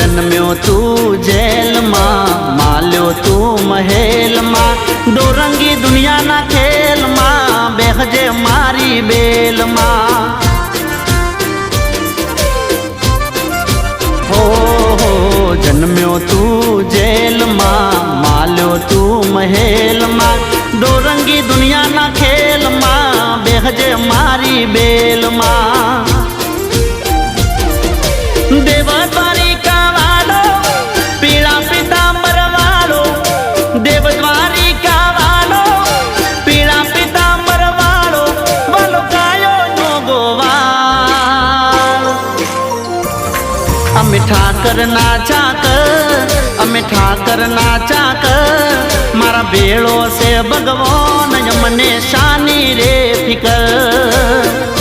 जन्म्यो तू जेल मां, माल्यो तू महल मां, डोरंगी दुनिया ना खेल मां, बेहजे मारी बेल मां। हो जन्म्यो तू जेल मां, माल्यो तू महल मां, डोरंगी दुनिया ना खेल मां, बेहजे मारी बेल मां। देवद्वारिका वालो पीड़ा पीतांबर वालो, देवद्वारिका वालो पीड़ा पीतांबर वालो, वालो गायो नो गोवाल। अमे ठाकर नाचा कर, अमे ठाकर नाचा कर, मारा बेड़ो से भगवान यमने शानी रे फिकर।